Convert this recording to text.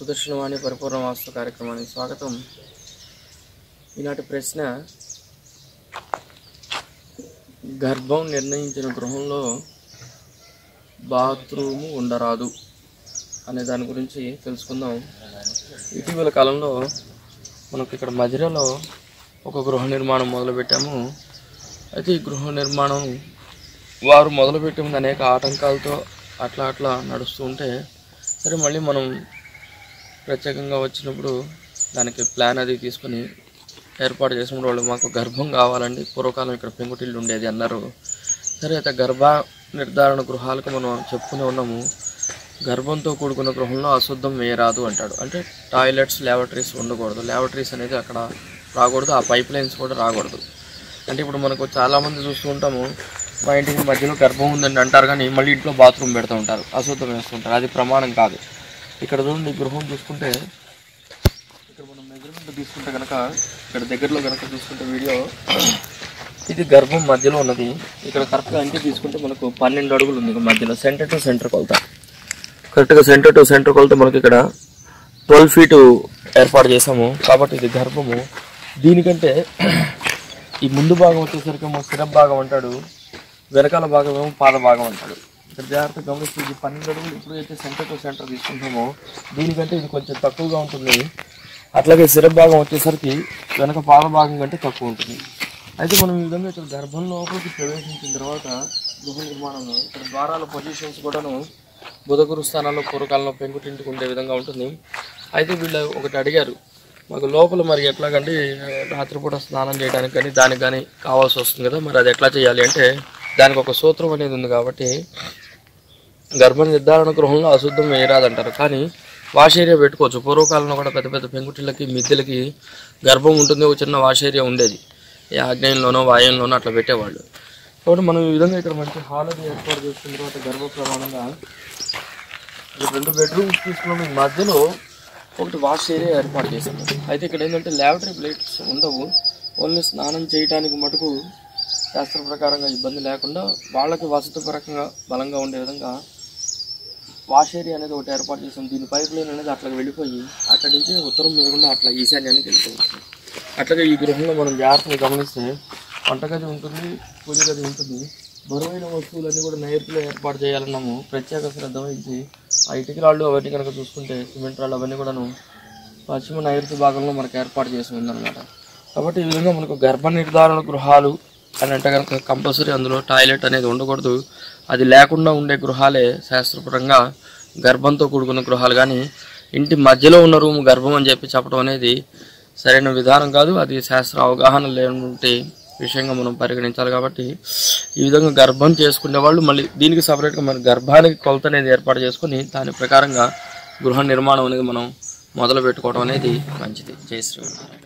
సుదర్శనవాణి పరిపూర్ణ వాస్తు కార్యక్రమానికి స్వాగతం. ఈనాటి ప్రశ్న, గర్భం నిర్ణయించిన గృహంలో బాత్రూము ఉండరాదు అనే దాని గురించి తెలుసుకుందాం. ఇటీవల కాలంలో మనకు ఇక్కడ మధిరలో ఒక గృహ నిర్మాణం మొదలుపెట్టాము. అయితే ఈ గృహ నిర్మాణం వారు మొదలుపెట్టే ముందు అనేక ఆటంకాలతో అట్లా నడుస్తూ ఉంటే, సరే మళ్ళీ మనం ప్రత్యేకంగా వచ్చినప్పుడు దానికి ప్లాన్ అది తీసుకొని ఏర్పాటు చేసినప్పుడు వాళ్ళు మాకు గర్భం కావాలండి, పూర్వకాలం ఇక్కడ పెంకుటిల్లు ఉండేది అన్నారు. సరే అయితే గర్భ నిర్ధారణ గృహాలకు మనం చెప్పుకునే ఉన్నాము. గర్భంతో కూడుకున్న గృహంలో అశుద్ధం వేయరాదు అంటాడు. అంటే టాయిలెట్స్, ల్యాబొరేటరీస్ ఉండకూడదు. ల్యాబొరేటరీస్ అనేది అక్కడ రాకూడదు, ఆ పైప్ లైన్స్ కూడా రాకూడదు. అంటే ఇప్పుడు మనకు చాలామంది చూస్తూ ఉంటాము, మా ఇంటికి మధ్యలో గర్భం ఉందని అంటారు కానీ మళ్ళీ ఇంట్లో బాత్రూమ్ పెడుతూ ఉంటారు, అశుద్ధం వేస్తుంటారు. అది ప్రమాణం కాదు. ఇక్కడ చూడండి, గృహం చూసుకుంటే ఇక్కడ మనం మెజర్మెంట్ తీసుకుంటే కనుక, ఇక్కడ దగ్గరలో కనుక చూసుకుంటే వీడియో, ఇది గర్భం మధ్యలో ఉన్నది. ఇక్కడ కరెక్ట్గా ఇంటికి తీసుకుంటే మనకు 12 అడుగులు ఉంది మధ్యలో, సెంటర్ టు సెంటర్ కొలత. కరెక్ట్గా సెంటర్ టు సెంటర్ కొలత మనకి ఇక్కడ 12 ఫీట్ ఏర్పాటు చేసాము. కాబట్టి ఇది గర్భము. దీనికంటే ఈ ముందు భాగం వచ్చేసరికి ఏమో శిర భాగం అంటాడు, వెనకాల భాగం ఏమో పాద భాగం అంటాడు. ఇక్కడ జాగ్రత్తగా గమనిస్తే ఇది 12 అడుగులు ఇప్పుడు అయితే సెంటర్ టు సెంటర్ తీసుకుంటామో దీనికంటే ఇది కొంచెం తక్కువగా ఉంటుంది. అట్లాగే శిర భాగం వచ్చేసరికి వెనక పాద భాగం కంటే తక్కువ ఉంటుంది. అయితే మనం ఈ విధంగా ఇక్కడ గర్భం లోపలికి ప్రవేశించిన తర్వాత గృహ నిర్మాణంలో ఇక్కడ ద్వారాల పొజిషన్స్ కూడాను బుధగురు స్థానాల్లో పూర్వకాలంలో పెంకుటింటికి ఉండే విధంగా ఉంటుంది. అయితే వీళ్ళు ఒకటి అడిగారు, మాకు లోపల మరి ఎట్లాగంటే రాత్రిపూట స్నానం చేయడానికి కానీ దానికి కానీ కావాల్సి వస్తుంది కదా, మరి అది ఎట్లా చేయాలి అంటే దానికి ఒక సూత్రం అనేది ఉంది. కాబట్టి గర్భ నిర్ధారణ గృహంలో అశుద్ధం వేయరాదంటారు, కానీ వాష్ ఏరియా పెట్టుకోవచ్చు. పూర్వకాలంలో కూడా పెద్ద పెద్ద పెంకుటిళ్ళకి, మిద్దెలకి గర్భం ఉంటుంది, ఒక చిన్న వాష్ ఏరియా ఉండేది. ఆగ్నేయంలోనో వాయువులోనో అట్లా పెట్టేవాళ్ళు. కాబట్టి మనం ఈ విధంగా ఇక్కడ మంచి హాల్ అది ఏర్పాటు చేసుకున్న తర్వాత గర్భ ప్రమాణంగా 2 బెడ్రూమ్స్ తీసుకున్న మధ్యలో ఒకటి వాష్ ఏరియా ఏర్పాటు చేశాము. అయితే ఇక్కడ ఏంటంటే ల్యాబొరేటరీ ప్లేట్స్ ఉండవు, ఓన్లీ స్నానం చేయడానికి మటుకు శాస్త్ర ప్రకారంగా ఇబ్బంది లేకుండా వాళ్ళకి వసతిపరంగా బలంగా ఉండే విధంగా వాష్ ఏరియా అనేది ఒకటి ఏర్పాటు చేసాం. దీని పైప్ లైన్ అనేది అట్లా వెళ్ళిపోయి అక్కడి నుంచి ఉత్తరం మీదకుండా అట్లా ఈశాన్యానికి వెళ్ళిపోతుంది. అట్లాగే ఈ గృహంలో మనం జాగ్రత్తగా గమనిస్తే వంటగది ఉంటుంది, పూజ గది ఉంటుంది. బరువైన వస్తువులన్నీ కూడా నైరుతిలో ఏర్పాటు చేయాలన్నాము. ప్రత్యేక శ్రద్ధ వహించి ఆ ఇటుక రాళ్ళు అవన్నీ కనుక చూసుకుంటే సిమెంట్ రాళ్ళు అవన్నీ కూడాను పశ్చిమ నైరుతి భాగంలో మనకు ఏర్పాటు చేసి ఉందన్నమాట. కాబట్టి ఈ విధంగా మనకు గర్భ నిర్ధారణ గృహాలు అని అంటే కనుక కంపల్సరీ అందులో టాయిలెట్ అనేది ఉండకూడదు. అది లేకుండా ఉండే గృహాలే శాస్త్రపరంగా గర్భంతో కూడుకున్న గృహాలు. కానీ ఇంటి మధ్యలో ఉన్న రూమ్ గర్భం అని చెప్పడం అనేది సరైన విధానం కాదు. అది శాస్త్ర అవగాహన లేనటువంటి విషయంగా మనం పరిగణించాలి. కాబట్టి ఈ విధంగా గర్భం చేసుకునే వాళ్ళు మళ్ళీ దీనికి సపరేట్గా మన గర్భానికి కొలత అనేది ఏర్పాటు చేసుకుని దాని ప్రకారంగా గృహ నిర్మాణం అనేది మనం మొదలు పెట్టుకోవడం అనేది మంచిది. జై శ్రీరామ్.